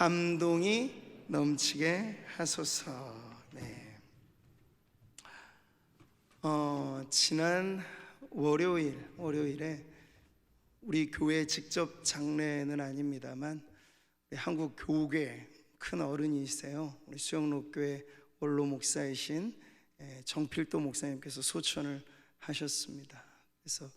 감동이 넘치게 하소서. 네. 지난 월요일에 우리 교회 직접 장례는 아닙니다만 한국 교계 큰 어른이세요. 우리 수영록교회 원로 목사이신 정필도 목사님께서 소천을 하셨습니다. 그래서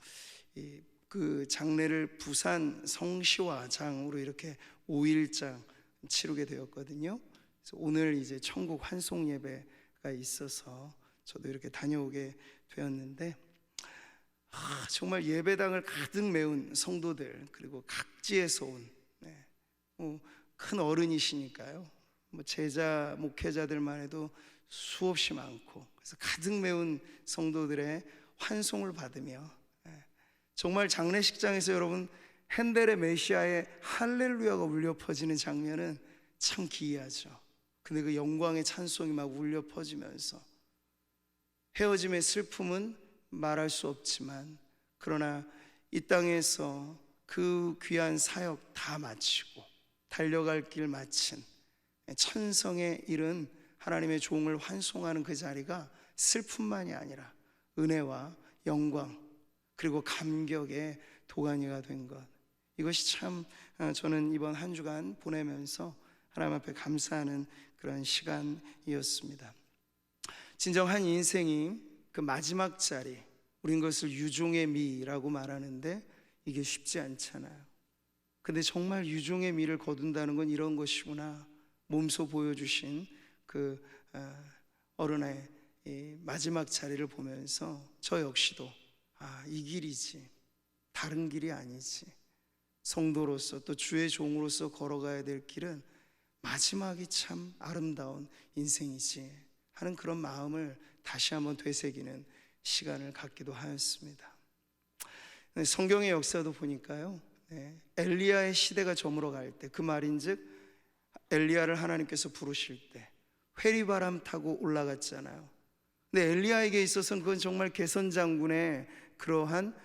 그 장례를 부산 성시화장으로 이렇게 5일장 치르게 되었거든요. 그래서 오늘 이제 천국 환송 예배가 있어서 저도 이렇게 다녀오게 되었는데, 정말 예배당을 가득 메운 성도들, 그리고 각지에서 온 큰 어른이시니까요. 제자 목회자들만 해도 수없이 많고, 그래서 가득 메운 성도들의 환송을 받으며, 정말 장례식장에서 여러분 핸델의 메시아의 할렐루야가 울려 퍼지는 장면은 참 기이하죠. 근데 그 영광의 찬송이 막 울려 퍼지면서 헤어짐의 슬픔은 말할 수 없지만, 그러나 이 땅에서 그 귀한 사역 다 마치고 달려갈 길 마친 천성에 이른 하나님의 종을 환송하는 그 자리가 슬픔만이 아니라 은혜와 영광 그리고 감격의 도가니가 된 것, 이것이 참 저는 이번 한 주간 보내면서 하나님 앞에 감사하는 그런 시간이었습니다. 진정한 인생이 그 마지막 자리, 우린 그것을 유종의 미라고 말하는데 이게 쉽지 않잖아요. 근데 정말 유종의 미를 거둔다는 건 이런 것이구나. 몸소 보여주신 그 어른의 마지막 자리를 보면서 저 역시도 이 길이지, 다른 길이 아니지, 성도로서 또 주의 종으로서 걸어가야 될 길은 마지막이 참 아름다운 인생이지 하는 그런 마음을 다시 한번 되새기는 시간을 갖기도 하였습니다. 성경의 역사도 보니까요, 엘리야의 시대가 저물어 갈 때, 그 말인즉 엘리야를 하나님께서 부르실 때 회리바람 타고 올라갔잖아요. 근데 엘리야에게 있어서는 그건 정말 개선장군의 그러한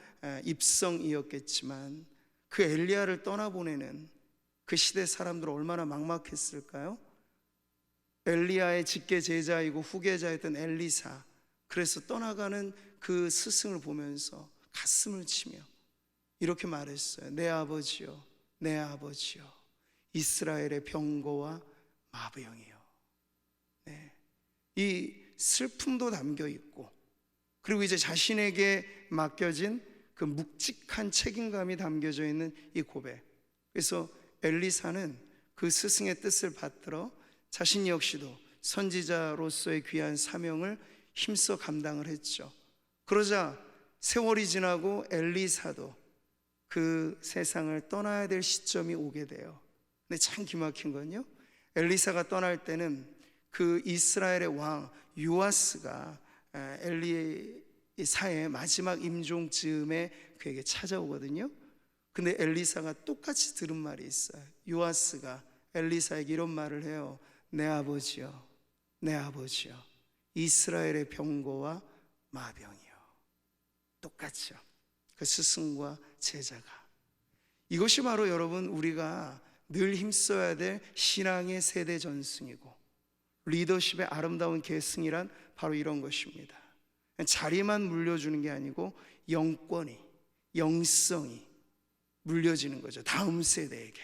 입성이었겠지만, 그 엘리야를 떠나보내는 그 시대 사람들은 얼마나 막막했을까요? 엘리야의 직계 제자이고 후계자였던 엘리사, 그래서 떠나가는 그 스승을 보면서 가슴을 치며 이렇게 말했어요. 내 아버지요, 내 아버지요, 이스라엘의 병거와 마병이요. 이 슬픔도 담겨 있고, 그리고 이제 자신에게 맡겨진 그 묵직한 책임감이 담겨져 있는 이 고백. 그래서 엘리사는 그 스승의 뜻을 받들어 자신 역시도 선지자로서의 귀한 사명을 힘써 감당을 했죠. 그러자 세월이 지나고 엘리사도 그 세상을 떠나야 될 시점이 오게 돼요. 근데 참 기막힌 건요, 엘리사가 떠날 때는 그 이스라엘의 왕 요아스가 엘리사의 마지막 임종 즈음에 그에게 찾아오거든요. 근데 엘리사가 똑같이 들은 말이 있어요. 요아스가 엘리사에게 이런 말을 해요. 내 아버지요, 내 아버지요, 이스라엘의 병거와 마병이요. 똑같죠. 그 스승과 제자가. 이것이 바로 여러분 우리가 늘 힘써야 될 신앙의 세대 전승이고 리더십의 아름다운 계승이란 바로 이런 것입니다. 자리만 물려주는 게 아니고 영권이, 영성이 물려지는 거죠. 다음 세대에게.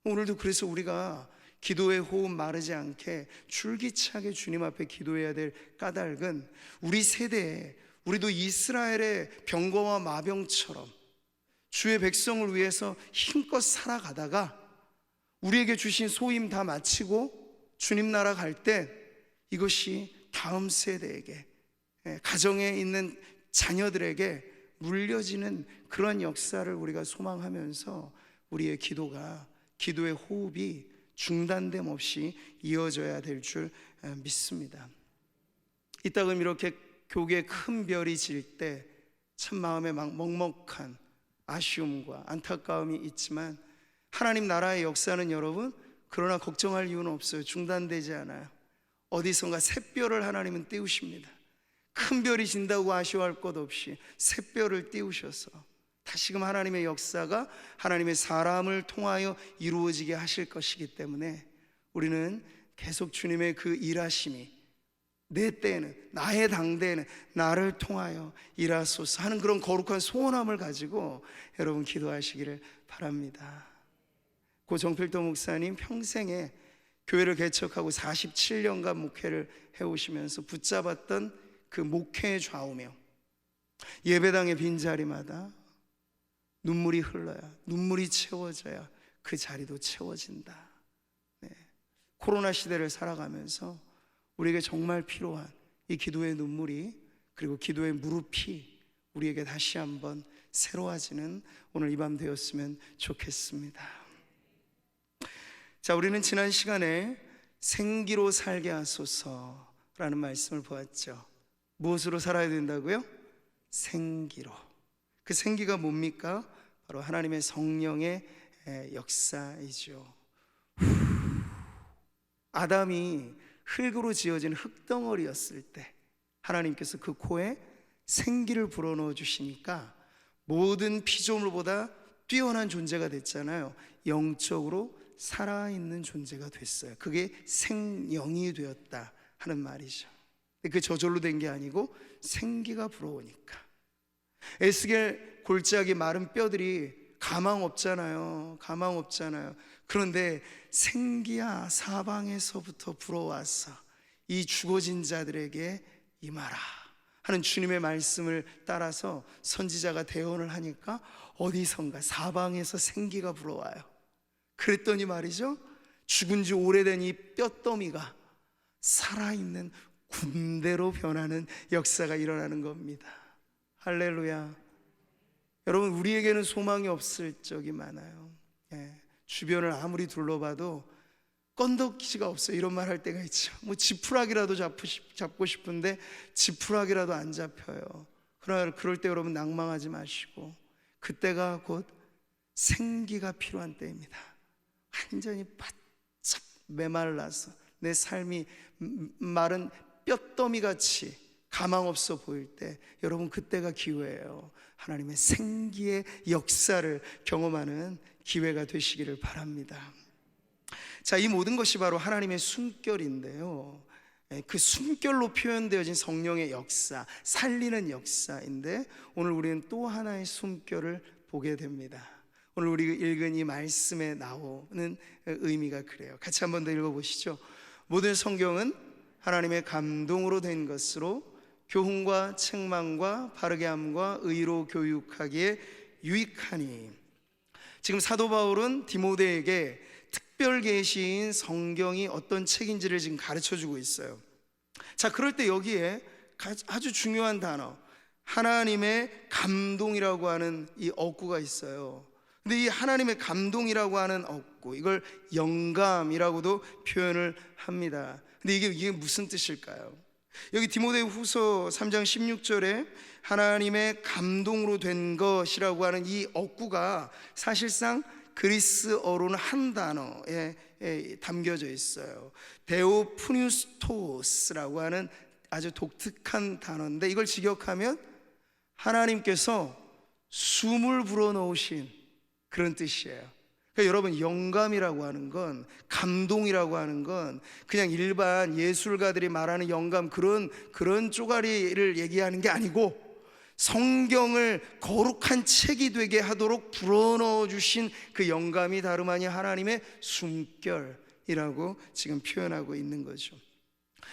오늘도 그래서 우리가 기도의 호흡 마르지 않게 줄기차게 주님 앞에 기도해야 될 까닭은, 우리 세대에 우리도 이스라엘의 병거와 마병처럼 주의 백성을 위해서 힘껏 살아가다가 우리에게 주신 소임 다 마치고 주님 나라 갈 때 이것이 다음 세대에게, 가정에 있는 자녀들에게 물려지는 그런 역사를 우리가 소망하면서 우리의 기도의 호흡이 중단됨 없이 이어져야 될 줄 믿습니다. 이따금 이렇게 교계에 큰 별이 질 때 참 마음에 막 먹먹한 아쉬움과 안타까움이 있지만, 하나님 나라의 역사는 여러분, 그러나 걱정할 이유는 없어요. 중단되지 않아요. 어디선가 샛별을 하나님은 띄우십니다. 큰 별이 진다고 아쉬워할 것 없이 샛별을 띄우셔서 다시금 하나님의 역사가 하나님의 사람을 통하여 이루어지게 하실 것이기 때문에 우리는 계속 주님의 그 일하심이 내 때에는, 나의 당대에는 나를 통하여 일하소서 하는 그런 거룩한 소원함을 가지고 여러분 기도하시기를 바랍니다. 고 정필도 목사님 평생에 교회를 개척하고 47년간 목회를 해오시면서 붙잡았던 그 목회의 좌우명, 예배당의 빈자리마다 눈물이 흘러야, 눈물이 채워져야 그 자리도 채워진다. 네. 코로나 시대를 살아가면서 우리에게 정말 필요한 이 기도의 눈물이, 그리고 기도의 무릎이 우리에게 다시 한번 새로워지는 오늘 이 밤 되었으면 좋겠습니다. 자, 우리는 지난 시간에 생기로 살게 하소서라는 말씀을 보았죠. 무엇으로 살아야 된다고요? 생기로. 그 생기가 뭡니까? 바로 하나님의 성령의 역사이죠. 아담이 흙으로 지어진 흙덩어리였을 때 하나님께서 그 코에 생기를 불어넣어 주시니까 모든 피조물보다 뛰어난 존재가 됐잖아요. 영적으로 살아있는 존재가 됐어요. 그게 생영이 되었다 하는 말이죠. 그 저절로 된 게 아니고 생기가 불어오니까. 에스겔 골짜기 마른 뼈들이 가망 없잖아요. 가망 없잖아요. 그런데 생기야 사방에서부터 불어와서 이 죽어진 자들에게 임하라 하는 주님의 말씀을 따라서 선지자가 대언을 하니까 어디선가 사방에서 생기가 불어와요. 그랬더니 말이죠, 죽은 지 오래된 이 뼈더미가 살아있는 군대로 변하는 역사가 일어나는 겁니다. 할렐루야. 여러분, 우리에게는 소망이 없을 적이 많아요. 주변을 아무리 둘러봐도 건더기지가 없어요. 이런 말 할 때가 있죠. 뭐 지푸라기라도 잡고 싶은데 지푸라기라도 안 잡혀요. 그러나 그럴 때 여러분 낭망하지 마시고, 그때가 곧 생기가 필요한 때입니다. 완전히 바짝 메말라서 내 삶이 마른 뼈더미같이 가망 없어 보일 때, 여러분 그때가 기회예요. 하나님의 생기의 역사를 경험하는 기회가 되시기를 바랍니다. 자, 이 모든 것이 바로 하나님의 숨결인데요, 그 숨결로 표현되어진 성령의 역사, 살리는 역사인데, 오늘 우리는 또 하나의 숨결을 보게 됩니다. 오늘 우리가 읽은 이 말씀에 나오는 의미가 그래요. 같이 한번 더 읽어보시죠. 모든 성경은 하나님의 감동으로 된 것으로 교훈과 책망과 바르게 함과 의로 교육하기에 유익하니. 지금 사도 바울은 디모데에게 특별 계시인 성경이 어떤 책인지를 지금 가르쳐주고 있어요. 자, 그럴 때 여기에 아주 중요한 단어, 하나님의 감동이라고 하는 이 어구가 있어요. 근데 이 하나님의 감동이라고 하는 어구, 이걸 영감이라고도 표현을 합니다. 근데 이게 무슨 뜻일까요? 여기 디모데 후서 3장 16절에 하나님의 감동으로 된 것이라고 하는 이 어구가 사실상 그리스어로는 한 단어에 담겨져 있어요. 데오프뉴스토스라고 하는 아주 독특한 단어인데, 이걸 직역하면 하나님께서 숨을 불어넣으신 그런 뜻이에요. 그러니까 여러분, 영감이라고 하는 건, 감동이라고 하는 건 그냥 일반 예술가들이 말하는 영감, 그런 쪼가리를 얘기하는 게 아니고, 성경을 거룩한 책이 되게 하도록 불어넣어 주신 그 영감이 다름 아닌 하나님의 숨결이라고 지금 표현하고 있는 거죠.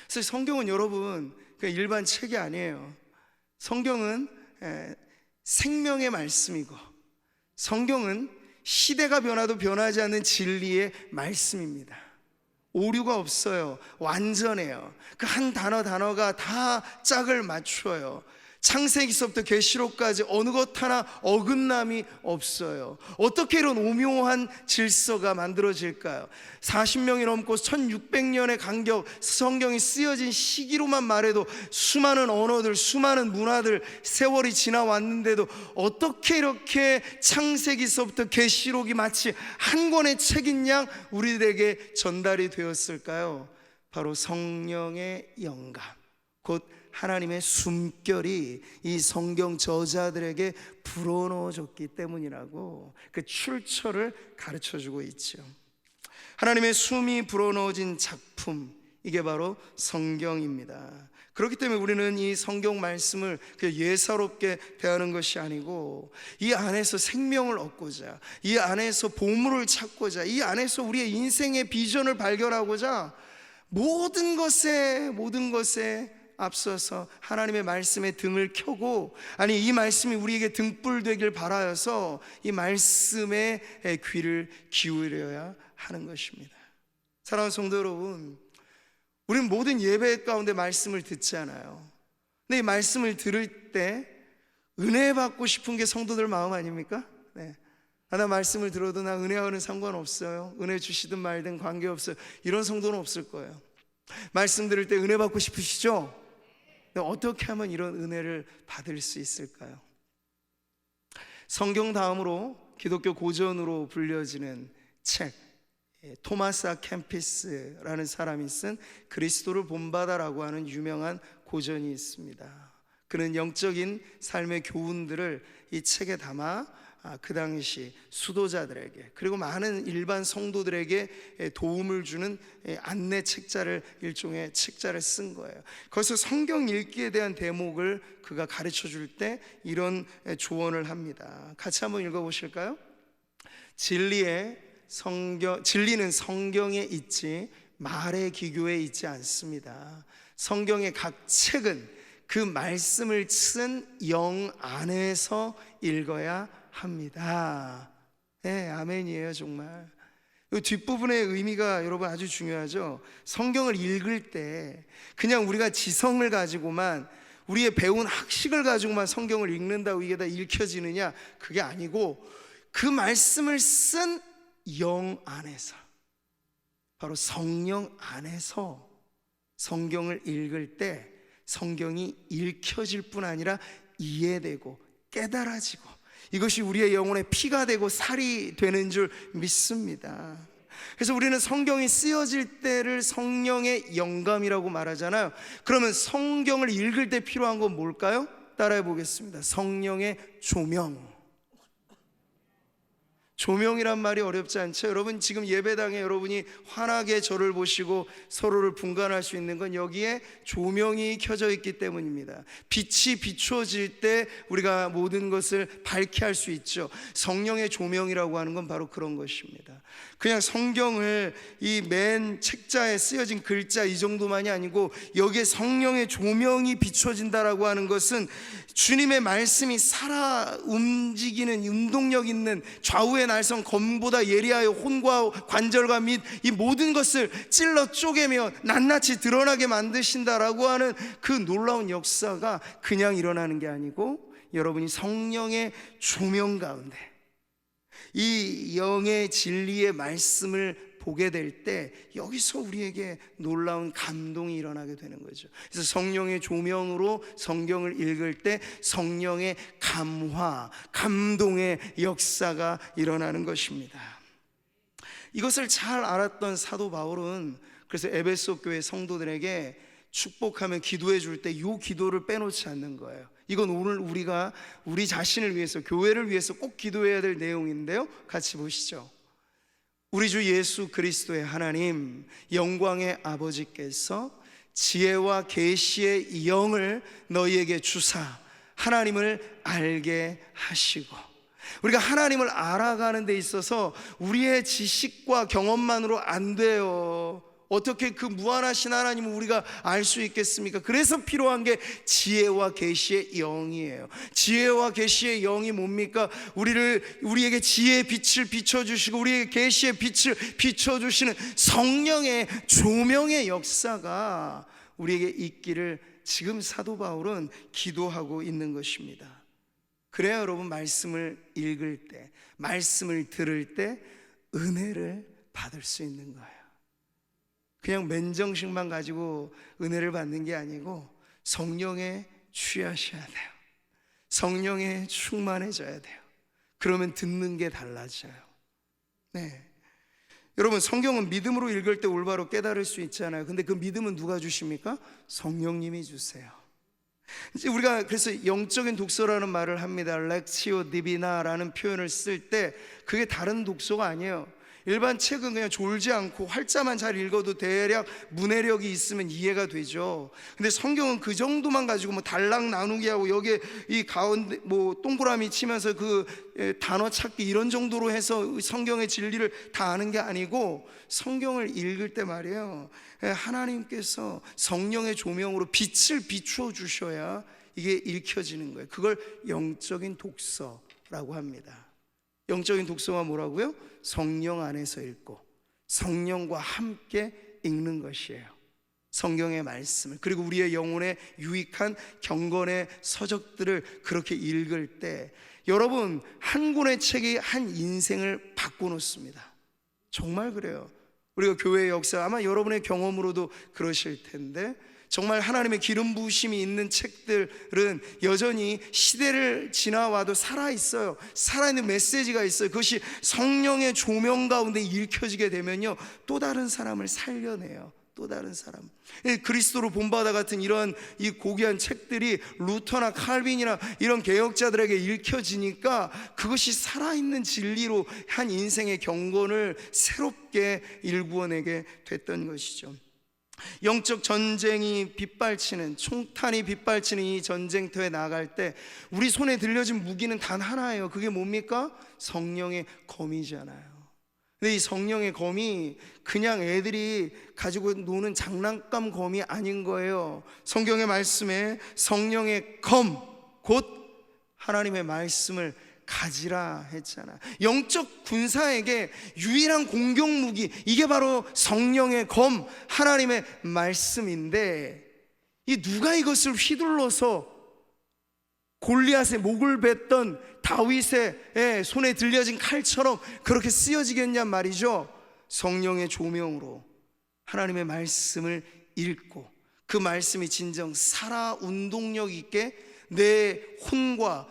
그래서 성경은 여러분 그냥 일반 책이 아니에요. 성경은 생명의 말씀이고, 성경은 시대가 변화도 변하지 않는 진리의 말씀입니다. 오류가 없어요. 완전해요. 그 한 단어가 다 짝을 맞춰요. 창세기서부터 계시록까지 어느 것 하나 어긋남이 없어요. 어떻게 이런 오묘한 질서가 만들어질까요? 40명이 넘고 1600년의 간격, 성경이 쓰여진 시기로만 말해도 수많은 언어들, 수많은 문화들, 세월이 지나왔는데도 어떻게 이렇게 창세기서부터 계시록이 마치 한 권의 책인 양 우리들에게 전달이 되었을까요? 바로 성령의 영감, 곧 하나님의 숨결이 이 성경 저자들에게 불어넣어졌기 때문이라고 그 출처를 가르쳐주고 있죠. 하나님의 숨이 불어넣어진 작품, 이게 바로 성경입니다. 그렇기 때문에 우리는 이 성경 말씀을 예사롭게 대하는 것이 아니고 이 안에서 생명을 얻고자, 이 안에서 보물을 찾고자, 이 안에서 우리의 인생의 비전을 발견하고자 모든 것에 앞서서 하나님의 말씀에 등을 켜고, 아니 이 말씀이 우리에게 등불 되길 바라여서 이 말씀에 귀를 기울여야 하는 것입니다. 사랑하는 성도 여러분, 우리는 모든 예배 가운데 말씀을 듣잖아요. 근데 이 말씀을 들을 때 은혜 받고 싶은 게 성도들 마음 아닙니까? 네. 나 말씀을 들어도 나 은혜와는 상관없어요, 은혜 주시든 말든 관계없어요, 이런 성도는 없을 거예요. 말씀 들을 때 은혜 받고 싶으시죠? 근데 어떻게 하면 이런 은혜를 받을 수 있을까요? 성경 다음으로 기독교 고전으로 불려지는 책, 토마스 아 캠피스라는 사람이 쓴 그리스도를 본받아라고 하는 유명한 고전이 있습니다. 그는 영적인 삶의 교훈들을 이 책에 담아 그 당시 수도자들에게, 그리고 많은 일반 성도들에게 도움을 주는 안내 책자를, 일종의 책자를 쓴 거예요. 거기서 성경 읽기에 대한 대목을 그가 가르쳐 줄 때 이런 조언을 합니다. 같이 한번 읽어보실까요? 진리는 성경에 있지 말의 기교에 있지 않습니다. 성경의 각 책은 그 말씀을 쓴 영 안에서 읽어야 합니다. 네, 아멘이에요. 정말 이 뒷부분의 의미가 여러분 아주 중요하죠. 성경을 읽을 때 그냥 우리가 지성을 가지고만, 우리의 배운 학식을 가지고만 성경을 읽는다고 이게 다 읽혀지느냐, 그게 아니고 그 말씀을 쓴 영 안에서, 바로 성령 안에서 성경을 읽을 때 성경이 읽혀질 뿐 아니라 이해되고 깨달아지고, 이것이 우리의 영혼의 피가 되고 살이 되는 줄 믿습니다. 그래서 우리는 성경이 쓰여질 때를 성령의 영감이라고 말하잖아요. 그러면 성경을 읽을 때 필요한 건 뭘까요? 따라해 보겠습니다. 성령의 조명. 조명이란 말이 어렵지 않죠? 여러분 지금 예배당에 여러분이 환하게 저를 보시고 서로를 분간할 수 있는 건 여기에 조명이 켜져 있기 때문입니다. 빛이 비추어질 때 우리가 모든 것을 밝게 할 수 있죠. 성령의 조명이라고 하는 건 바로 그런 것입니다. 그냥 성경을 이 맨 책자에 쓰여진 글자 이 정도만이 아니고 여기에 성령의 조명이 비춰진다라고 하는 것은 주님의 말씀이 살아 움직이는 운동력 있는 좌우의 날선 검보다 예리하여 혼과 관절과 및 이 모든 것을 찔러 쪼개며 낱낱이 드러나게 만드신다라고 하는 그 놀라운 역사가 그냥 일어나는 게 아니고, 여러분이 성령의 조명 가운데 이 영의 진리의 말씀을 보게 될 때 여기서 우리에게 놀라운 감동이 일어나게 되는 거죠. 그래서 성령의 조명으로 성경을 읽을 때 성령의 감화, 감동의 역사가 일어나는 것입니다. 이것을 잘 알았던 사도 바울은 그래서 에베소 교회 성도들에게 축복하며 기도해 줄 때 이 기도를 빼놓지 않는 거예요. 이건 오늘 우리가 우리 자신을 위해서, 교회를 위해서 꼭 기도해야 될 내용인데요, 같이 보시죠. 우리 주 예수 그리스도의 하나님, 영광의 아버지께서 지혜와 계시의 영을 너희에게 주사 하나님을 알게 하시고, 우리가 하나님을 알아가는 데 있어서 우리의 지식과 경험만으로 안 돼요. 어떻게 그 무한하신 하나님을 우리가 알 수 있겠습니까? 그래서 필요한 게 지혜와 계시의 영이에요. 지혜와 계시의 영이 뭡니까? 우리에게 지혜의 빛을 비춰주시고 우리에게 계시의 빛을 비춰주시는 성령의 조명의 역사가 우리에게 있기를 지금 사도 바울은 기도하고 있는 것입니다. 그래야 여러분 말씀을 읽을 때, 말씀을 들을 때 은혜를 받을 수 있는 거예요. 그냥 맨정신만 가지고 은혜를 받는 게 아니고 성령에 취하셔야 돼요. 성령에 충만해져야 돼요. 그러면 듣는 게 달라져요. 네. 여러분, 성경은 믿음으로 읽을 때 올바로 깨달을 수 있잖아요. 근데 그 믿음은 누가 주십니까? 성령님이 주세요. 이제 우리가 그래서 영적인 독서라는 말을 합니다. 렉시오 디비나라는 표현을 쓸 때 그게 다른 독서가 아니에요. 일반 책은 그냥 졸지 않고 활자만 잘 읽어도 대략 문해력이 있으면 이해가 되죠. 근데 성경은 그 정도만 가지고 뭐 단락 나누기 하고 여기에 이 가운데 뭐 동그라미 치면서 그 단어 찾기 이런 정도로 해서 성경의 진리를 다 아는 게 아니고, 성경을 읽을 때 말이에요, 하나님께서 성령의 조명으로 빛을 비추어 주셔야 이게 읽혀지는 거예요. 그걸 영적인 독서라고 합니다. 영적인 독서가 뭐라고요? 성령 안에서 읽고 성령과 함께 읽는 것이에요. 성경의 말씀을, 그리고 우리의 영혼에 유익한 경건의 서적들을 그렇게 읽을 때 여러분, 한 권의 책이 한 인생을 바꿔놓습니다. 정말 그래요. 우리가 교회의 역사, 아마 여러분의 경험으로도 그러실 텐데, 정말 하나님의 기름 부으심이 있는 책들은 여전히 시대를 지나와도 살아있어요. 살아있는 메시지가 있어요. 그것이 성령의 조명 가운데 읽혀지게 되면요, 또 다른 사람을 살려내요. 또 다른 사람. 그리스도로 본바다 같은 이런 이 고귀한 책들이 루터나 칼빈이나 이런 개혁자들에게 읽혀지니까 그것이 살아있는 진리로 한 인생의 경건을 새롭게 일구어내게 됐던 것이죠. 영적 전쟁이 빗발치는, 총탄이 빗발치는 이 전쟁터에 나갈 때 우리 손에 들려진 무기는 단 하나예요. 그게 뭡니까? 성령의 검이잖아요. 근데 이 성령의 검이 그냥 애들이 가지고 노는 장난감 검이 아닌 거예요. 성경의 말씀에 성령의 검, 곧 하나님의 말씀을 가지라 했잖아. 영적 군사에게 유일한 공격 무기, 이게 바로 성령의 검, 하나님의 말씀인데, 이 누가 이것을 휘둘러서 골리앗의 목을 뱉던 다윗의 손에 들려진 칼처럼 그렇게 쓰여지겠냔 말이죠. 성령의 조명으로 하나님의 말씀을 읽고 그 말씀이 진정 살아 운동력 있게 내 혼과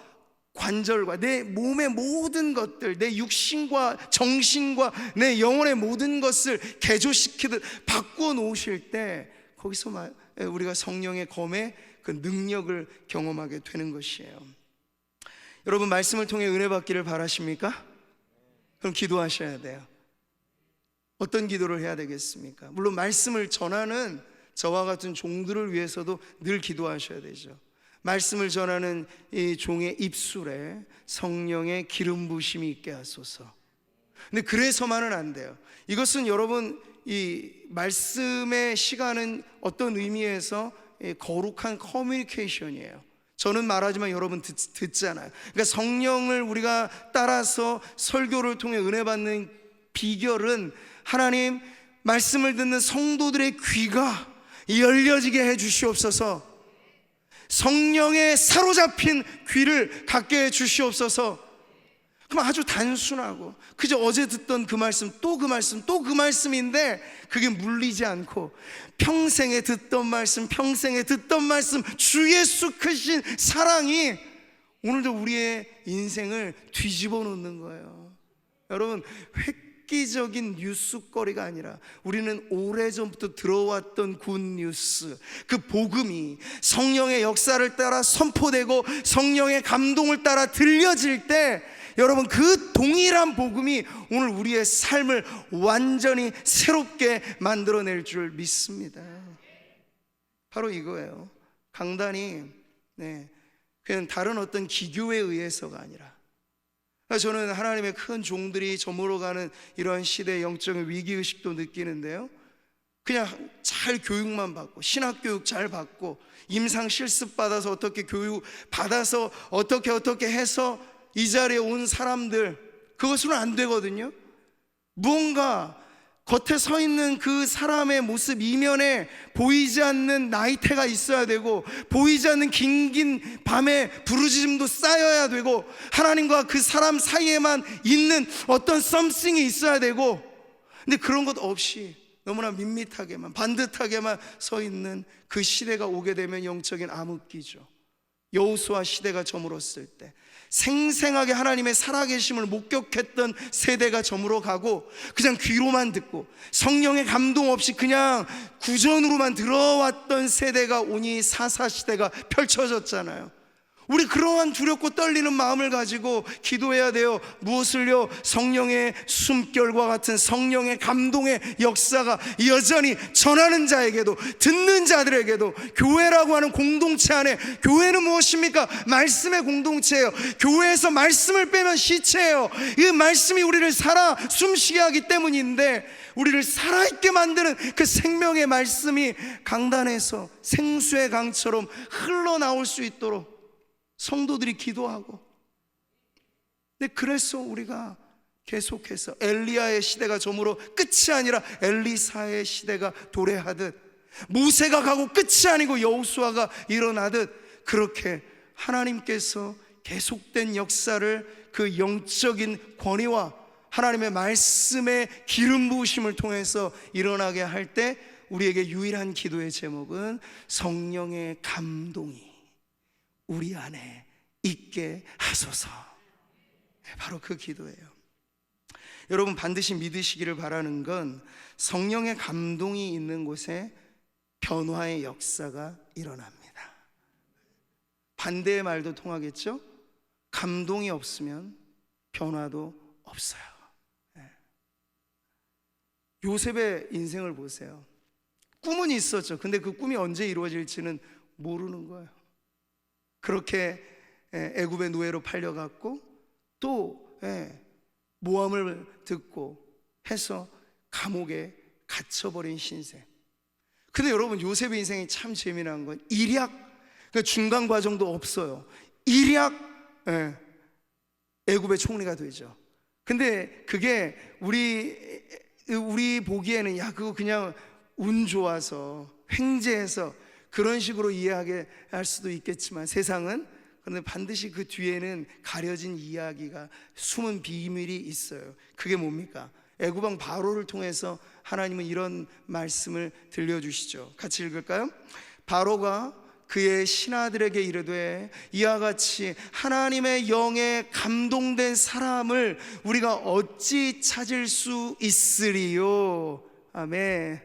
관절과 내 몸의 모든 것들, 내 육신과 정신과 내 영혼의 모든 것을 개조시키듯 바꾸어 놓으실 때, 거기서 우리가 성령의 검의 그 능력을 경험하게 되는 것이에요. 여러분, 말씀을 통해 은혜 받기를 바라십니까? 그럼 기도하셔야 돼요. 어떤 기도를 해야 되겠습니까? 물론 말씀을 전하는 저와 같은 종들을 위해서도 늘 기도하셔야 되죠. 말씀을 전하는 이 종의 입술에 성령의 기름 부으심이 있게 하소서. 근데 그래서만은 안 돼요. 이것은 여러분, 이 말씀의 시간은 어떤 의미에서 거룩한 커뮤니케이션이에요. 저는 말하지만 여러분 듣잖아요. 그러니까 성령을 우리가 따라서 설교를 통해 은혜 받는 비결은 하나님 말씀을 듣는 성도들의 귀가 열려지게 해 주시옵소서. 성령에 사로잡힌 귀를 갖게 해 주시옵소서. 그럼 아주 단순하고 그저 어제 듣던 그 말씀, 또 그 말씀, 또 그 말씀인데 그게 물리지 않고 평생에 듣던 말씀, 평생에 듣던 말씀, 주 예수 크신 사랑이 오늘도 우리의 인생을 뒤집어 놓는 거예요. 여러분, 획기적인 뉴스거리가 아니라 우리는 오래전부터 들어왔던 굿뉴스, 그 복음이 성령의 역사를 따라 선포되고 성령의 감동을 따라 들려질 때, 여러분, 그 동일한 복음이 오늘 우리의 삶을 완전히 새롭게 만들어낼 줄 믿습니다. 바로 이거예요. 강단이 그냥 다른 어떤 기교에 의해서가 아니라, 저는 하나님의 큰 종들이 저물어가는 이러한 시대의 영적인 위기의식도 느끼는데요, 그냥 잘 교육만 받고 신학교육 잘 받고 임상 실습 받아서 어떻게 교육 받아서 어떻게 해서 이 자리에 온 사람들, 그것으로는 안 되거든요. 무언가 겉에 서 있는 그 사람의 모습 이면에 보이지 않는 나이테가 있어야 되고, 보이지 않는 긴긴 밤에 부르짖음도 쌓여야 되고, 하나님과 그 사람 사이에만 있는 어떤 something이 있어야 되고, 근데 그런 것 없이 너무나 밋밋하게만 반듯하게만 서 있는 그 시대가 오게 되면 영적인 암흑기죠. 여호수아 시대가 저물었을 때 생생하게 하나님의 살아계심을 목격했던 세대가 저물어 가고 그냥 귀로만 듣고 성령의 감동 없이 그냥 구전으로만 들어왔던 세대가 오니 사사시대가 펼쳐졌잖아요. 우리 그러한 두렵고 떨리는 마음을 가지고 기도해야 돼요. 무엇을요? 성령의 숨결과 같은 성령의 감동의 역사가 여전히 전하는 자에게도, 듣는 자들에게도, 교회라고 하는 공동체 안에, 교회는 무엇입니까? 말씀의 공동체예요. 교회에서 말씀을 빼면 시체예요. 이 말씀이 우리를 살아 숨쉬게 하기 때문인데, 우리를 살아있게 만드는 그 생명의 말씀이 강단에서 생수의 강처럼 흘러나올 수 있도록 성도들이 기도하고, 근데 그래서 우리가 계속해서 엘리야의 시대가 저물어 끝이 아니라 엘리사의 시대가 도래하듯, 모세가 가고 끝이 아니고 여호수아가 일어나듯, 그렇게 하나님께서 계속된 역사를 그 영적인 권위와 하나님의 말씀의 기름 부으심을 통해서 일어나게 할 때 우리에게 유일한 기도의 제목은 성령의 감동이 우리 안에 있게 하소서. 바로 그 기도예요. 여러분, 반드시 믿으시기를 바라는 건 성령의 감동이 있는 곳에 변화의 역사가 일어납니다. 반대의 말도 통하겠죠? 감동이 없으면 변화도 없어요. 요셉의 인생을 보세요. 꿈은 있었죠. 근데 그 꿈이 언제 이루어질지는 모르는 거예요. 그렇게 애굽의 노예로 팔려갔고, 또 모함을 듣고 해서 감옥에 갇혀버린 신세. 근데 여러분, 요셉의 인생이 참 재미난 건 일약, 그 중간 과정도 없어요. 일약 애굽의 총리가 되죠. 근데 그게 우리 보기에는 야, 그거 그냥 운 좋아서 횡재해서 그런 식으로 이해하게 할 수도 있겠지만, 세상은, 그런데 반드시 그 뒤에는 가려진 이야기가, 숨은 비밀이 있어요. 그게 뭡니까? 애굽왕 바로를 통해서 하나님은 이런 말씀을 들려주시죠. 같이 읽을까요? 바로가 그의 신하들에게 이르되, 이와 같이 하나님의 영에 감동된 사람을 우리가 어찌 찾을 수 있으리요? 아멘.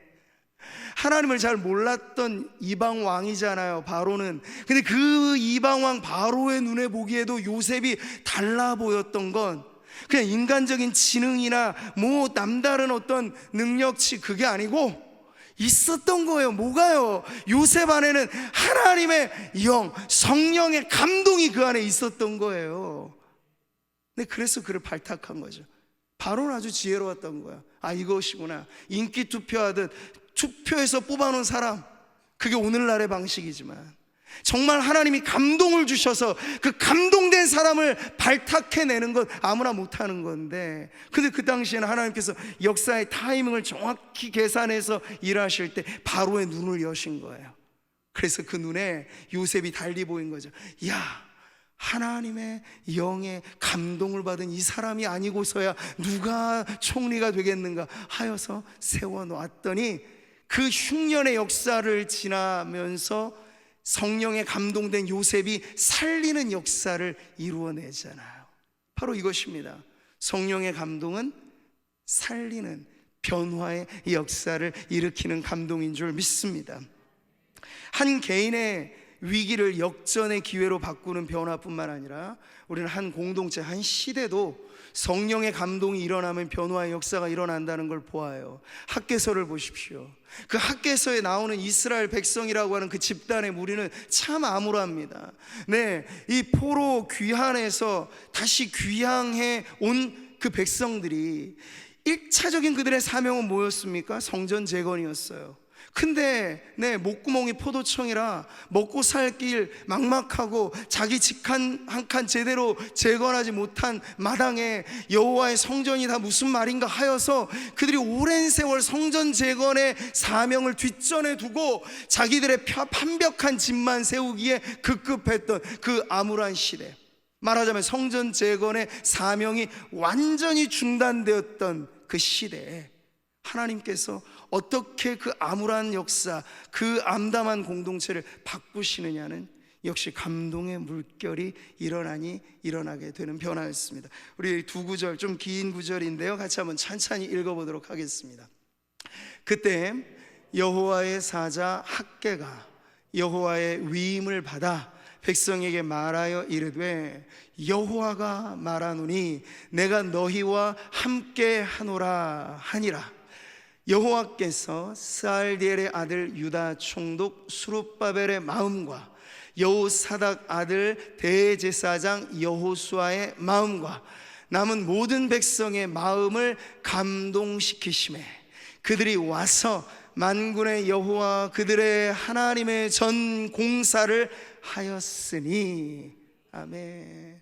하나님을 잘 몰랐던 이방 왕이잖아요, 바로는. 근데 그 이방 왕 바로의 눈에 보기에도 요셉이 달라 보였던 건 그냥 인간적인 지능이나 뭐 남다른 어떤 능력치, 그게 아니고 있었던 거예요. 뭐가요? 요셉 안에는 하나님의 영, 성령의 감동이 그 안에 있었던 거예요. 근데 그래서 그를 발탁한 거죠. 바로는 아주 지혜로웠던 거야. 아, 이것이구나. 인기 투표하듯 투표해서 뽑아놓은 사람, 그게 오늘날의 방식이지만, 정말 하나님이 감동을 주셔서 그 감동된 사람을 발탁해내는 건 아무나 못하는 건데, 근데 그 당시에는 하나님께서 역사의 타이밍을 정확히 계산해서 일하실 때 바로의 눈을 여신 거예요. 그래서 그 눈에 요셉이 달리 보인 거죠. 야, 하나님의 영의 감동을 받은 이 사람이 아니고서야 누가 총리가 되겠는가 하여서 세워놓았더니, 그 흉년의 역사를 지나면서 성령에 감동된 요셉이 살리는 역사를 이루어내잖아요. 바로 이것입니다. 성령의 감동은 살리는, 변화의 역사를 일으키는 감동인 줄 믿습니다. 한 개인의 위기를 역전의 기회로 바꾸는 변화뿐만 아니라 우리는 한 공동체, 한 시대도 성령의 감동이 일어나면 변화의 역사가 일어난다는 걸 보아요. 학개서를 보십시오. 그 학개서에 나오는 이스라엘 백성이라고 하는 그 집단의 무리는 참 암울합니다. 네, 이 포로 귀환에서 다시 귀향해 온 그 백성들이 1차적인 그들의 사명은 뭐였습니까? 성전 재건이었어요. 근데 목구멍이 포도청이라 먹고 살 길 막막하고 자기 집 한 칸 제대로 재건하지 못한 마당에 여호와의 성전이 다 무슨 말인가 하여서 그들이 오랜 세월 성전 재건의 사명을 뒷전에 두고 자기들의 판벽한 집만 세우기에 급급했던 그 암울한 시대, 말하자면 성전 재건의 사명이 완전히 중단되었던 그 시대에 하나님께서 어떻게 그 암울한 역사, 그 암담한 공동체를 바꾸시느냐는 역시 감동의 물결이 일어나니 일어나게 되는 변화였습니다. 우리 두 구절, 좀 긴 구절인데요, 같이 한번 찬찬히 읽어보도록 하겠습니다. 그때 여호와의 사자 학개가 여호와의 위임을 받아 백성에게 말하여 이르되 여호와가 말하노니 내가 너희와 함께 하노라 하니라. 여호와께서 스알디엘의 아들 유다 총독 수룹바벨의 마음과 여호사닥 아들 대제사장 여호수아의 마음과 남은 모든 백성의 마음을 감동시키시매 그들이 와서 만군의 여호와 그들의 하나님의 전 공사를 하였으니. 아멘.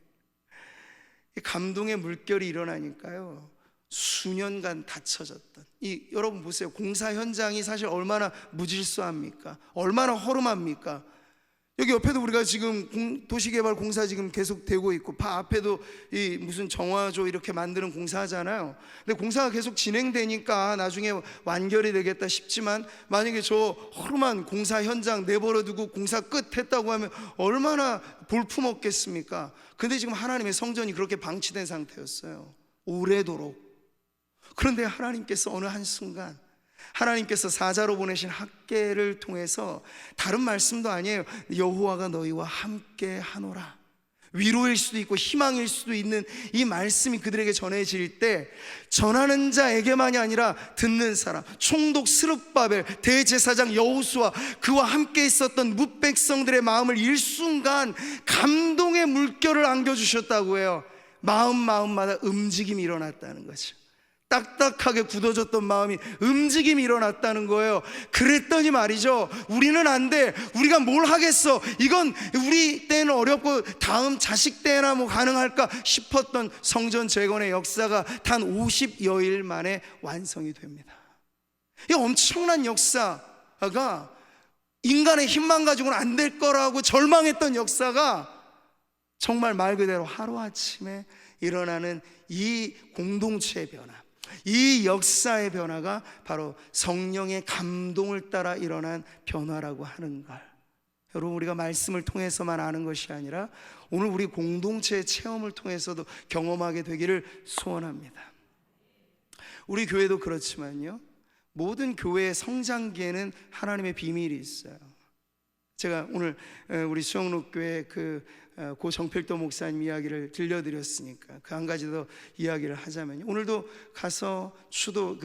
감동의 물결이 일어나니까요, 수년간 닫혀졌던 여러분 보세요. 공사 현장이 사실 얼마나 무질서합니까? 얼마나 허름합니까? 여기 옆에도 우리가 지금 도시개발 공사 지금 계속 되고 있고, 앞에도 이 무슨 정화조 이렇게 만드는 공사하잖아요. 근데 공사가 계속 진행되니까 나중에 완결이 되겠다 싶지만, 만약에 저 허름한 공사 현장 내버려 두고 공사 끝 했다고 하면 얼마나 볼품없겠습니까? 근데 지금 하나님의 성전이 그렇게 방치된 상태였어요, 오래도록. 그런데 하나님께서 어느 한순간 하나님께서 사자로 보내신 학개를 통해서, 다른 말씀도 아니에요, 여호와가 너희와 함께 하노라, 위로일 수도 있고 희망일 수도 있는 이 말씀이 그들에게 전해질 때, 전하는 자에게만이 아니라 듣는 사람, 총독 스룹바벨, 대제사장 여호수아, 그와 함께 있었던 뭇백성들의 마음을 일순간 감동의 물결을 안겨주셨다고 해요. 마음마다 움직임이 일어났다는 거죠. 딱딱하게 굳어졌던 마음이 움직임이 일어났다는 거예요. 그랬더니 말이죠, 우리는 안 돼, 우리가 뭘 하겠어, 이건 우리 때는 어렵고 다음 자식 때나 뭐 가능할까 싶었던 성전 재건의 역사가 단 50여일 만에 완성이 됩니다. 이 엄청난 역사가, 인간의 힘만 가지고는 안 될 거라고 절망했던 역사가 정말 말 그대로 하루아침에 일어나는 이 공동체의 변화, 이 역사의 변화가 바로 성령의 감동을 따라 일어난 변화라고 하는 걸, 여러분, 우리가 말씀을 통해서만 아는 것이 아니라 오늘 우리 공동체의 체험을 통해서도 경험하게 되기를 소원합니다. 우리 교회도 그렇지만요, 모든 교회의 성장기에는 하나님의 비밀이 있어요. 제가 오늘 우리 수영록교회 고 정필도 목사님 이야기를 들려드렸으니까 그 한 가지 더 이야기를 하자면요, 오늘도 가서 추도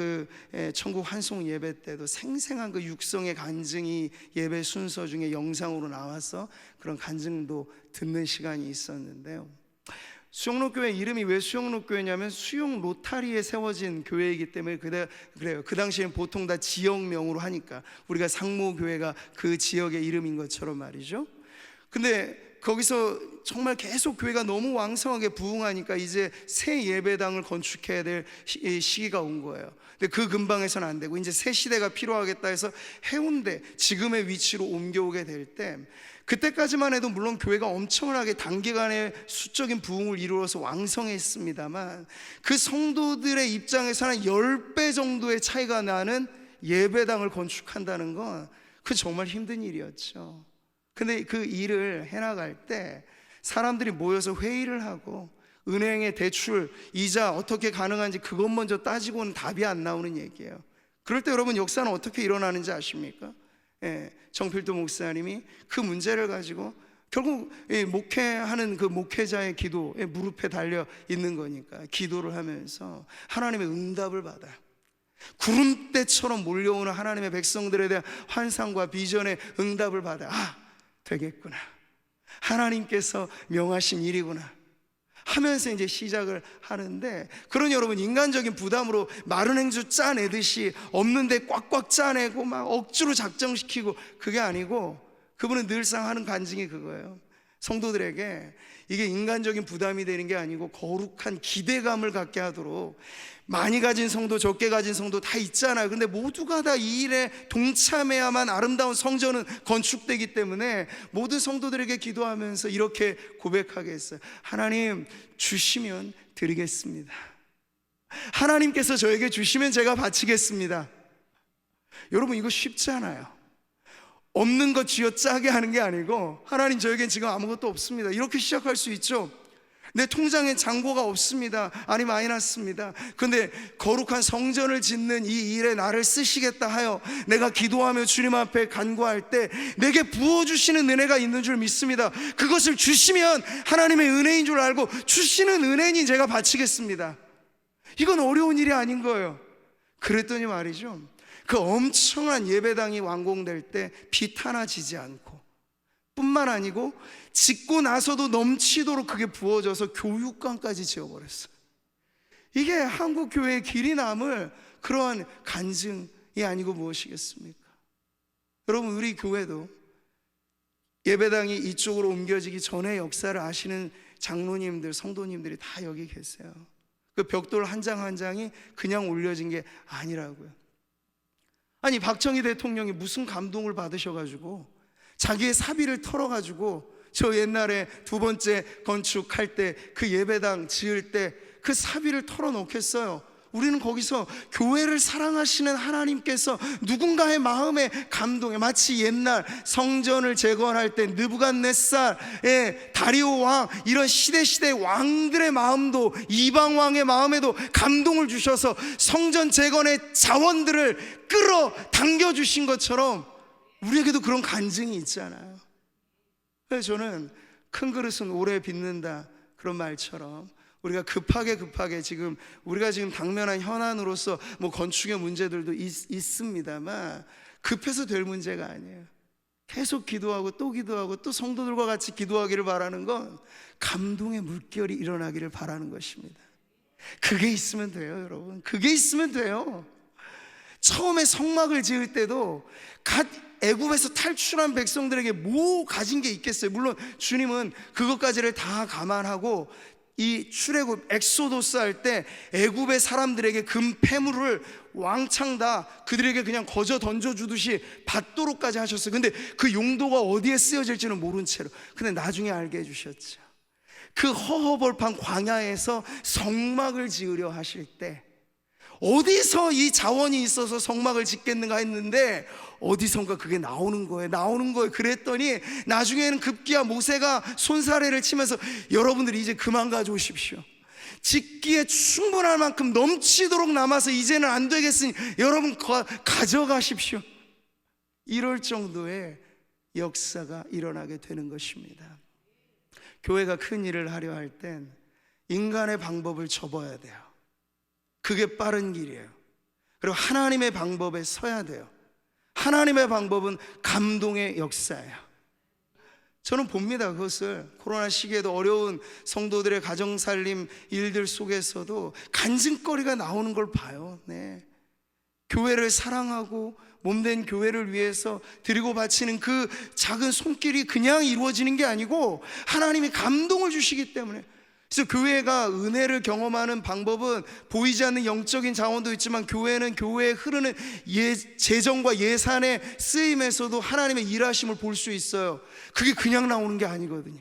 천국 환송 예배 때도 생생한 그 육성의 간증이 예배 순서 중에 영상으로 나와서 그런 간증도 듣는 시간이 있었는데요, 수영록교회 이름이 왜 수영록교회냐면 수영 로타리에 세워진 교회이기 때문에 그래요. 그 당시에는 보통 다 지역명으로 하니까, 우리가 상무교회가 그 지역의 이름인 것처럼 말이죠. 근데 거기서 정말 계속 교회가 너무 왕성하게 부흥하니까 이제 새 예배당을 건축해야 될 시기가 온 거예요. 근데 그 근방에서는 안 되고 이제 새 시대가 필요하겠다 해서 해운대 지금의 위치로 옮겨오게 될 때, 그때까지만 해도 물론 교회가 엄청나게 단기간에 수적인 부흥을 이루어서 왕성했습니다만, 그 성도들의 입장에서는 10배 정도의 차이가 나는 예배당을 건축한다는 건 그 정말 힘든 일이었죠. 근데 그 일을 해나갈 때 사람들이 모여서 회의를 하고 은행의 대출, 이자 어떻게 가능한지 그것 먼저 따지고는 답이 안 나오는 얘기예요. 그럴 때 여러분, 역사는 어떻게 일어나는지 아십니까? 정필도 목사님이 그 문제를 가지고 결국 목회하는 그 목회자의 기도에 무릎에 달려 있는 거니까 기도를 하면서 하나님의 응답을 받아요. 구름대처럼 몰려오는 하나님의 백성들에 대한 환상과 비전의 응답을 받아, 되겠구나, 하나님께서 명하신 일이구나 하면서 이제 시작을 하는데, 그런 여러분, 인간적인 부담으로 마른 행주 짜내듯이 없는데 꽉꽉 짜내고 막 억지로 작정시키고, 그게 아니고 그분은 늘상 하는 간증이 그거예요. 성도들에게 이게 인간적인 부담이 되는 게 아니고 거룩한 기대감을 갖게 하도록, 많이 가진 성도, 적게 가진 성도 다 있잖아요. 근데 모두가 다 이 일에 동참해야만 아름다운 성전은 건축되기 때문에 모든 성도들에게 기도하면서 이렇게 고백하게 했어요. 하나님, 주시면 드리겠습니다. 하나님께서 저에게 주시면 제가 바치겠습니다. 여러분, 이거 쉽지 않아요. 없는 것 쥐어짜게 하는 게 아니고, 하나님 저에겐 지금 아무것도 없습니다, 이렇게 시작할 수 있죠. 내 통장에 잔고가 없습니다, 아니 마이너스입니다. 근데 거룩한 성전을 짓는 이 일에 나를 쓰시겠다 하여 내가 기도하며 주님 앞에 간구할 때 내게 부어주시는 은혜가 있는 줄 믿습니다. 그것을 주시면 하나님의 은혜인 줄 알고 주시는 은혜인 제가 바치겠습니다. 이건 어려운 일이 아닌 거예요. 그랬더니 말이죠, 그 엄청난 예배당이 완공될 때 빛 하나 지지 않고, 뿐만 아니고 짓고 나서도 넘치도록 그게 부어져서 교육관까지 지어버렸어요. 이게 한국 교회의 길이 남을 그러한 간증이 아니고 무엇이겠습니까? 여러분, 우리 교회도 예배당이 이쪽으로 옮겨지기 전의 역사를 아시는 장로님들, 성도님들이 다 여기 계세요. 그 벽돌 한 장 한 장이 그냥 올려진 게 아니라고요. 아니, 박정희 대통령이 무슨 감동을 받으셔가지고 자기의 사비를 털어가지고, 저 옛날에 두 번째 건축할 때 그 예배당 지을 때 그 사비를 털어놓겠어요? 우리는 거기서 교회를 사랑하시는 하나님께서 누군가의 마음에 감동해, 마치 옛날 성전을 재건할 때 느부갓네살의 다리오 왕, 이런 시대 왕들의 마음도, 이방 왕의 마음에도 감동을 주셔서 성전 재건의 자원들을 끌어당겨 주신 것처럼 우리에게도 그런 간증이 있잖아요. 그래서 저는 큰 그릇은 오래 빚는다, 그런 말처럼 우리가 급하게 지금 우리가 지금 당면한 현안으로서 뭐 건축의 문제들도 있습니다만 급해서 될 문제가 아니에요. 계속 기도하고 또 성도들과 같이 기도하기를 바라는 건 감동의 물결이 일어나기를 바라는 것입니다. 그게 있으면 돼요, 여러분. 그게 있으면 돼요. 처음에 성막을 지을 때도 갓 애굽에서 탈출한 백성들에게 뭐 가진 게 있겠어요? 물론 주님은 그것까지를 다 감안하고 이 출애굽 엑소도스 할 때 애굽의 사람들에게 금 패물을 왕창 다 그들에게 그냥 거저 던져주듯이 받도록까지 하셨어요. 근데 그 용도가 어디에 쓰여질지는 모른 채로, 근데 나중에 알게 해주셨죠. 그 허허벌판 광야에서 성막을 지으려 하실 때 어디서 이 자원이 있어서 성막을 짓겠는가 했는데 어디선가 그게 나오는 거예요. 그랬더니 나중에는 급기야 모세가 손사래를 치면서 여러분들이 이제 그만 가져오십시오. 짓기에 충분할 만큼 넘치도록 남아서 이제는 안 되겠으니 여러분 가져가십시오. 이럴 정도의 역사가 일어나게 되는 것입니다. 교회가 큰 일을 하려 할 땐 인간의 방법을 접어야 돼요. 그게 빠른 길이에요. 그리고 하나님의 방법에 서야 돼요. 하나님의 방법은 감동의 역사예요. 저는 봅니다. 그것을 코로나 시기에도 어려운 성도들의 가정살림 일들 속에서도 간증거리가 나오는 걸 봐요. 네. 교회를 사랑하고 몸된 교회를 위해서 드리고 바치는 그 작은 손길이 그냥 이루어지는 게 아니고 하나님이 감동을 주시기 때문에. 그래서 교회가 은혜를 경험하는 방법은 보이지 않는 영적인 자원도 있지만 교회는 교회에 흐르는 재정과 예산의 쓰임에서도 하나님의 일하심을 볼 수 있어요. 그게 그냥 나오는 게 아니거든요.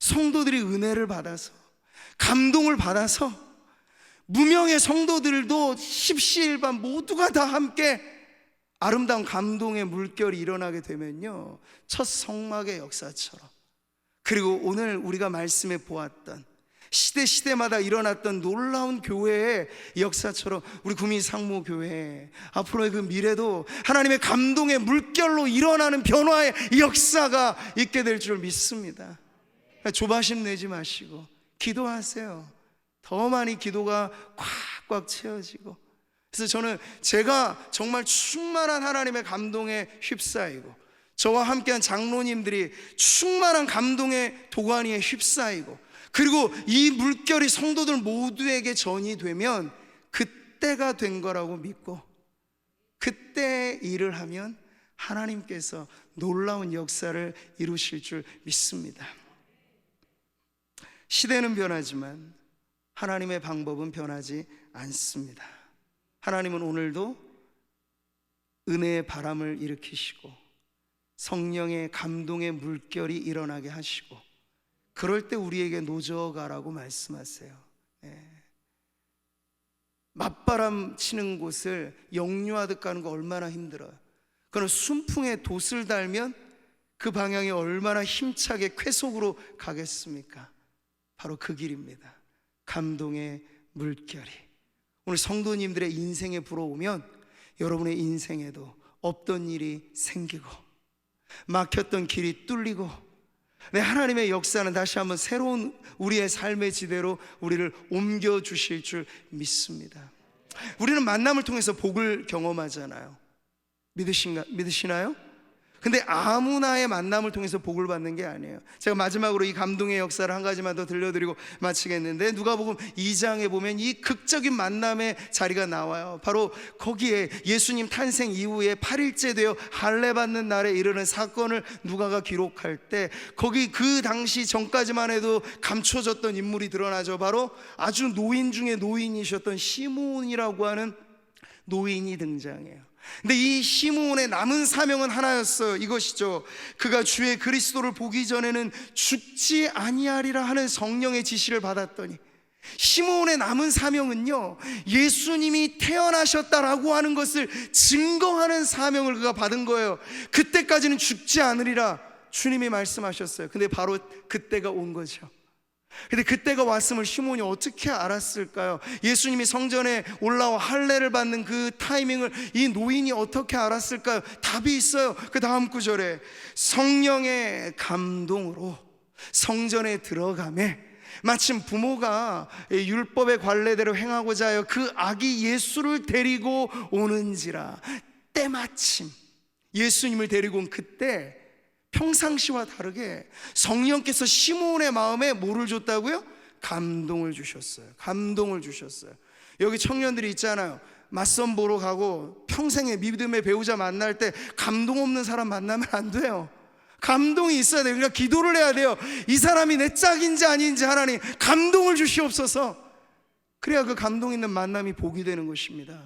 성도들이 은혜를 받아서, 감동을 받아서, 무명의 성도들도 십시일반 모두가 다 함께 아름다운 감동의 물결이 일어나게 되면요, 첫 성막의 역사처럼, 그리고 오늘 우리가 말씀에 보았던 시대마다 일어났던 놀라운 교회의 역사처럼 우리 구미 상무교회 앞으로의 그 미래도 하나님의 감동의 물결로 일어나는 변화의 역사가 있게 될 줄 믿습니다. 조바심 내지 마시고 기도하세요. 더 많이 기도가 꽉꽉 채워지고. 그래서 저는 제가 정말 충만한 하나님의 감동에 휩싸이고, 저와 함께한 장로님들이 충만한 감동의 도가니에 휩싸이고, 그리고 이 물결이 성도들 모두에게 전이 되면 그때가 된 거라고 믿고, 그때 일을 하면 하나님께서 놀라운 역사를 이루실 줄 믿습니다. 시대는 변하지만 하나님의 방법은 변하지 않습니다. 하나님은 오늘도 은혜의 바람을 일으키시고 성령의 감동의 물결이 일어나게 하시고, 그럴 때 우리에게 노져가라고 말씀하세요. 맞바람 치는 곳을 역류하듯 가는 거 얼마나 힘들어요. 그는 순풍에 돛을 달면 그 방향이 얼마나 힘차게 쾌속으로 가겠습니까? 바로 그 길입니다. 감동의 물결이. 오늘 성도님들의 인생에 불어오면 여러분의 인생에도 없던 일이 생기고 막혔던 길이 뚫리고 하나님의 역사는 다시 한번 새로운 우리의 삶의 지대로 우리를 옮겨주실 줄 믿습니다. 우리는 만남을 통해서 복을 경험하잖아요. 믿으시나요? 근데 아무나의 만남을 통해서 복을 받는 게 아니에요. 제가 마지막으로 이 감동의 역사를 한 가지만 더 들려드리고 마치겠는데, 누가복음 2장에 보면 이 극적인 만남의 자리가 나와요. 바로 거기에 예수님 탄생 이후에 8일째 되어 할례 받는 날에 이르는 사건을 누가가 기록할 때, 거기 그 당시 전까지만 해도 감춰졌던 인물이 드러나죠. 바로 아주 노인 중에 노인이셨던 시므온이라고 하는 노인이 등장해요. 근데 이 시므온의 남은 사명은 하나였어요. 이것이죠. 그가 주의 그리스도를 보기 전에는 죽지 아니하리라 하는 성령의 지시를 받았더니, 시므온의 남은 사명은요, 예수님이 태어나셨다라고 하는 것을 증거하는 사명을 그가 받은 거예요. 그때까지는 죽지 않으리라 주님이 말씀하셨어요. 근데 바로 그때가 온 거죠. 근데 그때가 왔음을 시몬이 어떻게 알았을까요? 예수님이 성전에 올라와 할례를 받는 그 타이밍을 이 노인이 어떻게 알았을까요? 답이 있어요. 그 다음 구절에 성령의 감동으로 성전에 들어가매 마침 부모가 율법의 관례대로 행하고자 하여 그 아기 예수를 데리고 오는지라. 때마침 예수님을 데리고 온 그때 평상시와 다르게 성령께서 시므온의 마음에 뭐를 줬다고요? 감동을 주셨어요. 감동을 주셨어요. 여기 청년들이 있잖아요. 맞선 보러 가고 평생의 믿음의 배우자 만날 때 감동 없는 사람 만나면 안 돼요. 감동이 있어야 돼요. 그러니까 기도를 해야 돼요. 이 사람이 내 짝인지 아닌지 하나님 감동을 주시옵소서. 그래야 그 감동 있는 만남이 복이 되는 것입니다.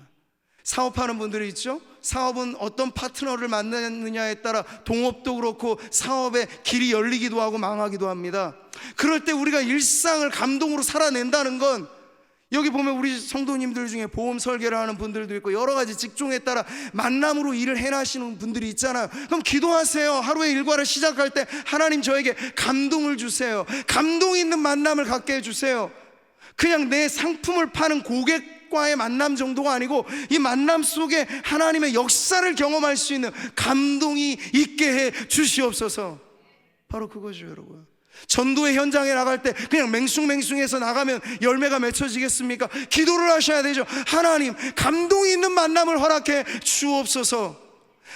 사업하는 분들이 있죠. 사업은 어떤 파트너를 만나느냐에 따라 동업도 그렇고 사업의 길이 열리기도 하고 망하기도 합니다. 그럴 때 우리가 일상을 감동으로 살아낸다는 건, 여기 보면 우리 성도님들 중에 보험 설계를 하는 분들도 있고 여러 가지 직종에 따라 만남으로 일을 해나시는 분들이 있잖아요. 그럼 기도하세요. 하루의 일과를 시작할 때 하나님 저에게 감동을 주세요. 감동 있는 만남을 갖게 해주세요. 그냥 내 상품을 파는 고객과의 만남 정도가 아니고 이 만남 속에 하나님의 역사를 경험할 수 있는 감동이 있게 해 주시옵소서. 바로 그거죠, 여러분. 전도의 현장에 나갈 때 그냥 맹숭맹숭해서 나가면 열매가 맺혀지겠습니까? 기도를 하셔야 되죠. 하나님, 감동이 있는 만남을 허락해 주옵소서.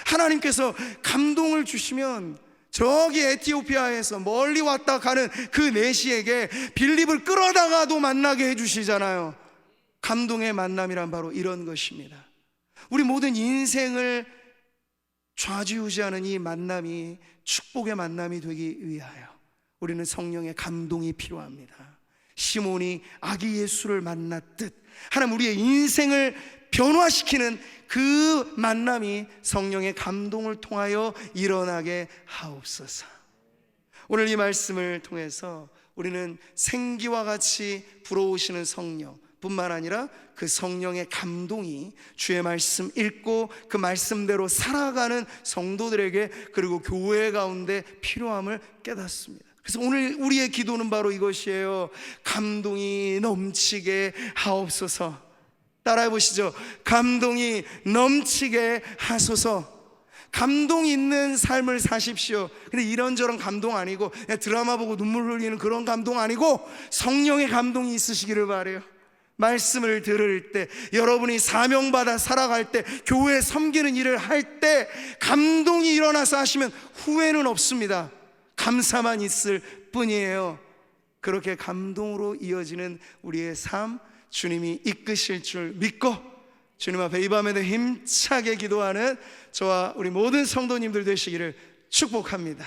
하나님께서 감동을 주시면 저기 에티오피아에서 멀리 왔다 가는 그 내시에게 빌립을 끌어다가도 만나게 해주시잖아요. 감동의 만남이란 바로 이런 것입니다. 우리 모든 인생을 좌지우지하는 이 만남이 축복의 만남이 되기 위하여 우리는 성령의 감동이 필요합니다. 시몬이 아기 예수를 만났듯 하나님 우리의 인생을 변화시키는 그 만남이 성령의 감동을 통하여 일어나게 하옵소서. 오늘 이 말씀을 통해서 우리는 생기와 같이 불어오시는 성령 뿐만 아니라 그 성령의 감동이 주의 말씀 읽고 그 말씀대로 살아가는 성도들에게 그리고 교회 가운데 필요함을 깨닫습니다. 그래서 오늘 우리의 기도는 바로 이것이에요. 감동이 넘치게 하옵소서. 따라해 보시죠. 감동이 넘치게 하소서. 감동 있는 삶을 사십시오. 근데 이런저런 감동 아니고 그냥 드라마 보고 눈물 흘리는 그런 감동 아니고 성령의 감동이 있으시기를 바라요. 말씀을 들을 때, 여러분이 사명받아 살아갈 때, 교회 섬기는 일을 할 때 감동이 일어나서 하시면 후회는 없습니다. 감사만 있을 뿐이에요. 그렇게 감동으로 이어지는 우리의 삶 주님이 이끄실 줄 믿고 주님 앞에 이 밤에도 힘차게 기도하는 저와 우리 모든 성도님들 되시기를 축복합니다.